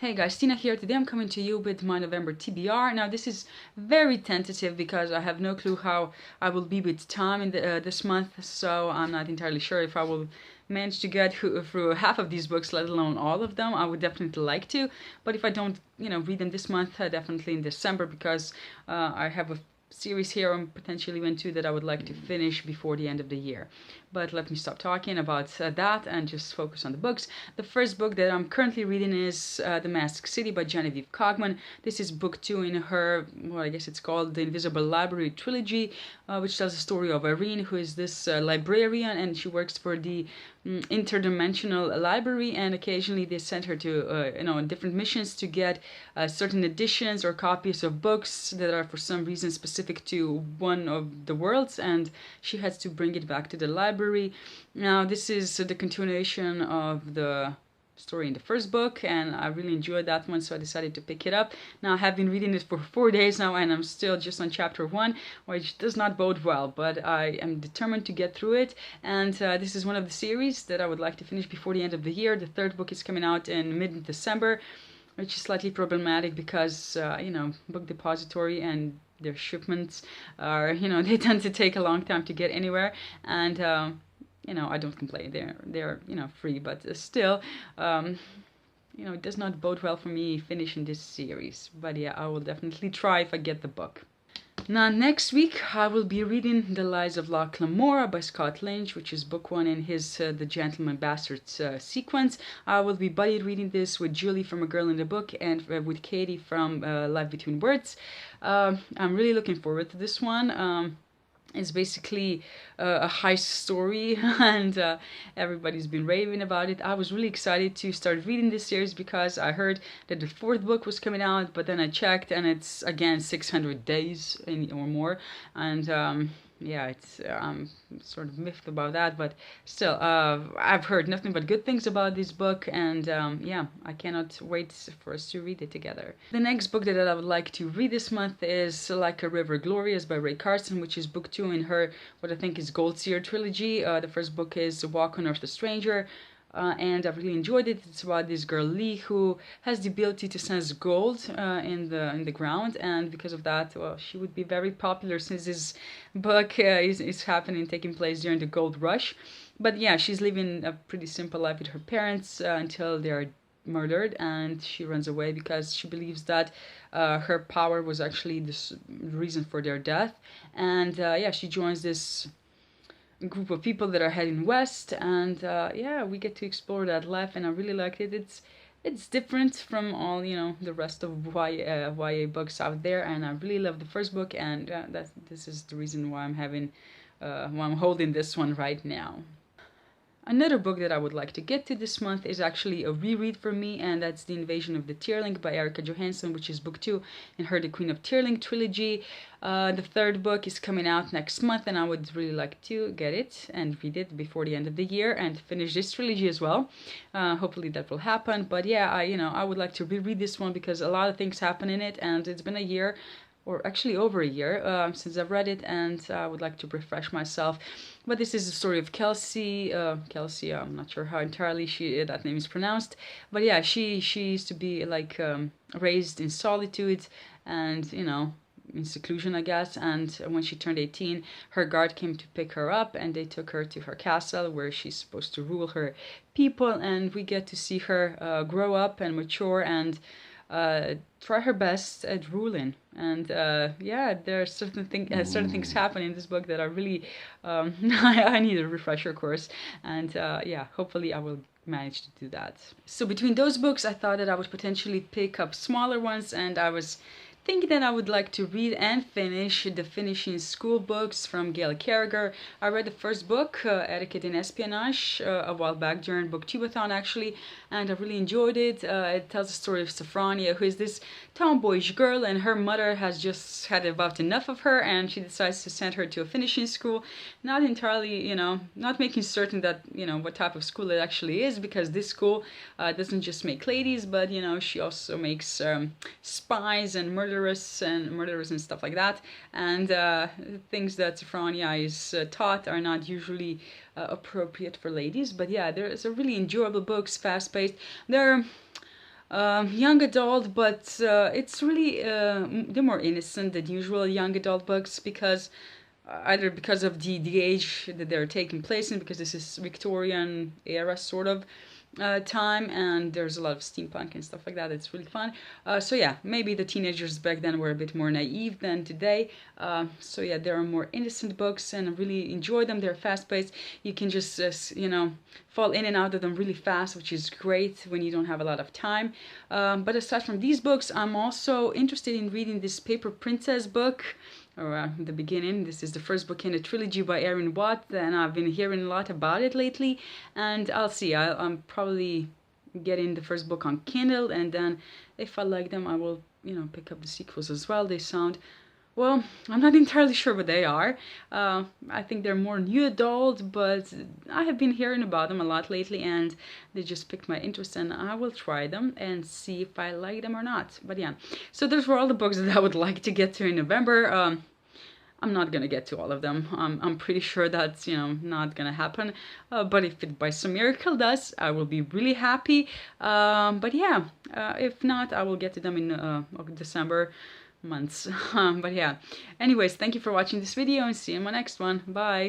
Hey guys, Tina here. Today I'm coming to you with my November TBR. Now this is very tentative because I have no clue how I will be with time in this month, so I'm not entirely sure if I will manage to get through half of these books, let alone all of them. I would definitely like to, but if I don't, read them this month, definitely in December because I have a series here and potentially even two that I would like to finish before the end of the year. But let me stop talking about that and just focus on the books. The first book that I'm currently reading is The Masked City by Genevieve Cogman. This is book two in her, well, I guess it's called the Invisible Library trilogy, which tells the story of Irene, who is this librarian, and she works for the interdimensional library, and occasionally they send her to different missions to get certain editions or copies of books that are for some reason specific to one of the worlds, and she has to bring it back to the library. Now this is the continuation of the story in the first book, and I really enjoyed that one, so I decided to pick it up. Now I have been reading it for 4 days now, and I'm still just on chapter 1, which does not bode well, but I am determined to get through it, and this is one of the series that I would like to finish before the end of the year. The third book is coming out in mid-December, which is slightly problematic because, Book Depository and their shipments are, they tend to take a long time to get anywhere, and I don't complain. They're free, but still, it does not bode well for me finishing this series. But yeah, I will definitely try if I get the book. Now, next week I will be reading The Lies of Lockemora by Scott Lynch, which is book one in his The Gentleman Bastards sequence. I will be buddy reading this with Julie from A Girl in the Book and with Katie from Life Between Words. I'm really looking forward to this one. It's basically a heist story, and everybody's been raving about it. I was really excited to start reading this series because I heard that the fourth book was coming out, but then I checked and it's again 600 days or more, and it's I'm sort of miffed about that, but still, I've heard nothing but good things about this book, and I cannot wait for us to read it together. The next book that I would like to read this month is Like a River Glorious by Ray Carson, which is book two in her, what I think is Gold Seer trilogy. The first book is Walk on Earth, a Stranger. And I really enjoyed it. It's about this girl Lee who has the ability to sense gold in the ground, and because of that, well, she would be very popular since this book is taking place during the gold rush. But yeah, she's living a pretty simple life with her parents until they are murdered, and she runs away because she believes that her power was actually the reason for their death. And she joins this group of people that are heading west, and we get to explore that life, and I really liked it. It's different from all the rest of YA books out there, and I really love the first book, and this is the reason why I'm holding this one right now. Another book that I would like to get to this month is actually a reread for me, and that's The Invasion of the Tearling by Erica Johansson, which is book two in her The Queen of Tearling trilogy. The third book is coming out next month, and I would really like to get it and read it before the end of the year and finish this trilogy as well. Hopefully that will happen. But yeah, I would like to reread this one because a lot of things happen in it, and it's been a year, or actually over a year since I've read it, and I would like to refresh myself. But this is the story of Kelsey. Kelsey, I'm not sure how entirely that name is pronounced, but yeah, she used to be like raised in solitude and in seclusion, I guess. And when she turned 18, her guard came to pick her up, and they took her to her castle where she's supposed to rule her people. And we get to see her grow up and mature and try her best at ruling. And there are certain things happen in this book that are really I need a refresher course, and hopefully I will manage to do that. So between those books, I thought that I would potentially pick up smaller ones, and I was thinking that I would like to read and finish the Finishing School books from Gail Carriger. I read the first book, Etiquette and Espionage, a while back during Booktubeathon actually, and I really enjoyed it. It tells the story of Sophronia, who is this tomboyish girl, and her mother has just had about enough of her, and she decides to send her to a finishing school. Not entirely, not making certain that, what type of school it actually is, because this school doesn't just make ladies, but, she also makes spies and murderers and stuff like that, and things that Sophronia is taught are not usually appropriate for ladies. But yeah, there's a really enjoyable books, fast-paced. They're young adult, but it's really they're more innocent than usual young adult books because either because of the age that they're taking place in, because this is Victorian era sort of time, and there's a lot of steampunk and stuff like that. It's really fun. So yeah, maybe the teenagers back then were a bit more naive than today. So yeah, there are more innocent books, and I really enjoy them. They're fast-paced. You can just fall in and out of them really fast, which is great when you don't have a lot of time. But aside from these books, I'm also interested in reading this Paper Princess book. Or the beginning. This is the first book in a trilogy by Erin Watt, and I've been hearing a lot about it lately. And I'll see. I'm probably getting the first book on Kindle, and then if I like them, I will, pick up the sequels as well. They sound, well, I'm not entirely sure what they are. I think they're more new adult, but I have been hearing about them a lot lately, and they just piqued my interest, and I will try them and see if I like them or not. But yeah, so those were all the books that I would like to get to in November. I'm not gonna get to all of them. I'm pretty sure that's not gonna happen. But if it by some miracle does, I will be really happy. But yeah, if not, I will get to them in December months. But yeah, anyways, thank you for watching this video, and see you in my next one. Bye.